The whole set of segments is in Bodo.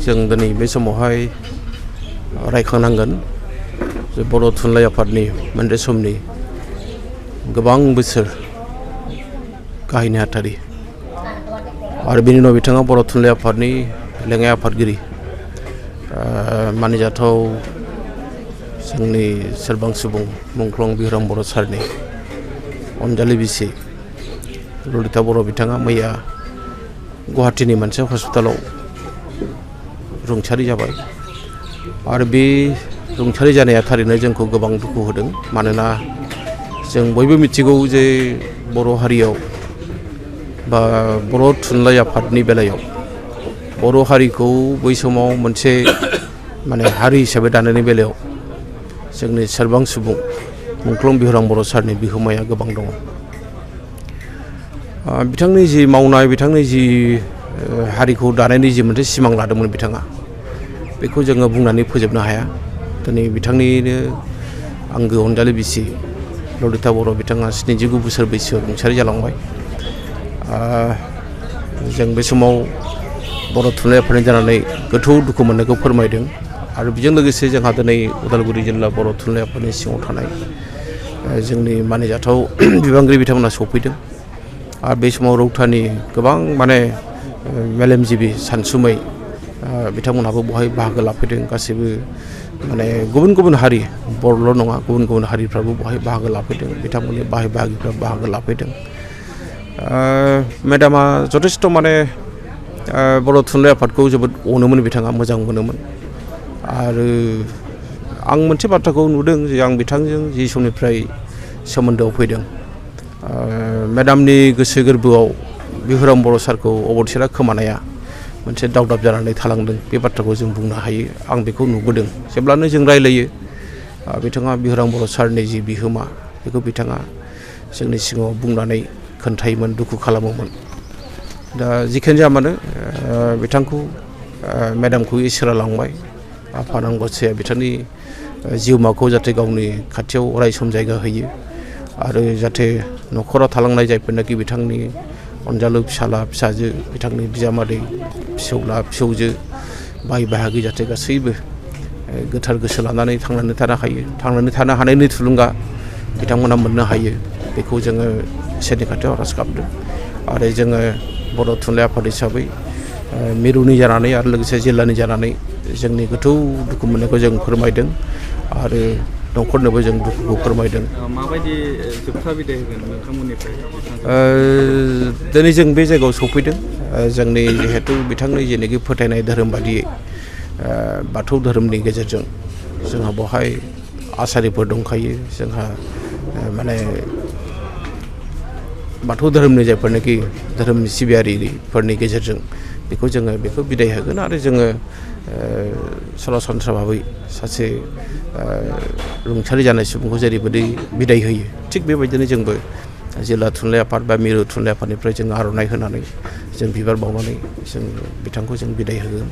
जों दिनै बे समावहाय रायखांनांगोन जे बर' थुनलाइ आफादनि मोनसे समनि गोबां बोसोर गाहाय नेहाथारि आरो बिनि उनाव बिथाङा बर' थुनलाइ आफादनि लेङाइ आफादगिरि मानिजाथाव जोंनि सोरबां सुबुं मुंख्लं बिहुराम बर' सारनि अनजालि बिसि ललिता बर' बिथाङा मैया गुवाहाटीनि मोनसे हस्पिटालाव रुंसारि जाबाय आरो बे रुंसारि जानाया थारैनो जोंखौ गोबां दुखु होदों मानोना जों बयबो मिथिगौ जे बर' हारियाव बा बर' थुनलाइ आफादनि बेलायाव बर' हारिखौ बै समाव मोनसे हारि हिसाबै दानायनि बेलायाव जोंनि सोरबां सुबुं मुंख्लं बिहुराम बर' सारनि बिहोमाया गोबां दङ। बिथांनि जि मावनाय बिथांनि जि हारिखौ दानायनि जि मोनसे सिमां लादोंमोन बिथाङा बेखौ जोङो बुंनानै फोजोबनो हाया। दिनै बिथांनिनो आंगो अनजालि बिसि ललिता बर' बिथाङा 79 बोसोर बैसोआव रुंसारि जालांबाय। जों बे समाव बर' थुनलाइ आफादनि जानानै गोथौ दुखु मोननायखौ फोरमायदों आरो बेजों लोगोसे जोंहा दिनै उदालगुरि जिल्ला बर' थुनलाइ आफादनि सिङाव थानाय जोंनि मानिजाथाव बिबानगिरि बिथांमोना सफैदों आरो बे समाव रौतानि गोबां मेलेमजिबि सानसुमै बिथांमोनहाबो बहाय बाहागो लाफैदों। गासैबो गुबुन गुबुन हारि बर'ल' नङा गुबुन गुबुन हारिफ्राबो बहाय बाहागो लाफैदों। बिथांमोननि बाहाय बाहागिफ्रा बाहागो लाफैदों। मेडामा जथेस्थ' बर' थुनलाइ आफादखौ जोबोद अनोमोन, बिथाङा मोजां मोनोमोन आरो आं मोनसे बाथ्राखौ नुदों जे आं बिथांजों जि समनिफ्राय सोमोन्दोआव फैदों मेडामनि गोसो गोरबोआव बिहुराम बर' सारखौ अबथिरा खोमानाया मोनसे दावदाब जानानै थालांदों। बे बाथ्राखौ जों बुंनो हायो। आं बेखौ नुबोदों। जेब्लानो जों रायलायो बिथाङा बिहुराम बर' सारनि जि बिहोमा बेखौ बिथाङा जोंनि सिगाङाव बुंनानै खोन्थायोमोन, दुखु खालामोमोन। दा जिखियानो जाया मानो बिथांखौ मेडामखौ इसोरा लांबाय। आफा आनान गसाइया बिथांनि जिउमाखौ जाहाथे गावनि खाथियाव अरायसम जायगा होयो आरो जाहाथे न'खराव थालांनाय जायफोरनाखि बिथांनि अनजालु फिसाला फिसाजो, बिथांनि बिजामादै फिसौला फिसौजो बाय बाहागि जाहाथे गासैबो गोथार गोसो लानानै थांनानै थानो हायो, थांनानै थानो हानायनि थुलुंगा बिथांमोना मोननो हायो। बेखौ जोङो इसोरनि खाथियाव आरज गाबदों आरो जोङो बर' थुनलाइ आफाद हिसाबै मिरुनि जानानै आरो लोगोसे जिल्लानि जानानै जोंनि गोथौ दुखु मोननायखौ जों फोरमायदों आरो न'खरनोबो जों दुखुखौ फोरमायदों। माबायदि जोबथा बिदाय होगोन नोंथांमोननिफ्राय? दिनै जों बे जायगायाव सफैदों। जोंनि जिहेथु बिथांनि जेनोखि फोथायनाय धोरोम बादियै बाथौ धोरोमनि गेजेरजों जोंहा बेवहाय आसारिफोर दंखायो। जोंहा बाथौ धोरोमनि जायफोरनाखि धोरोमनि सिबियारिफोरनि गेजेरजों बेखौ बिदाय होगोन आरो जोङो सरासनस्रा भाबै सासे रुंसारि जानाय सुबुंखौ जेरैबायदि बिदाय होयो थिग बेबायदिनो जोंबो जिल्ला थुनलाइ आफाद बा मिरु थुनलाइ आफादनिफ्राय जों आर'नाइ होनानै जों बिबार बावनानै जों बिथांखौ जों बिदाय होगोन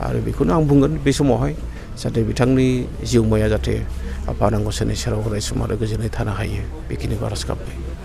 आरो बेखौनो आं बुंगोन बे समावहाय जाहाथे बिथांनि जिउमाया जाहाथे आफा आनान गसाइनि सेराव अरायसम आरो गोजोनै थानो हायो, बेखिनिखौ आरज गाबबाय।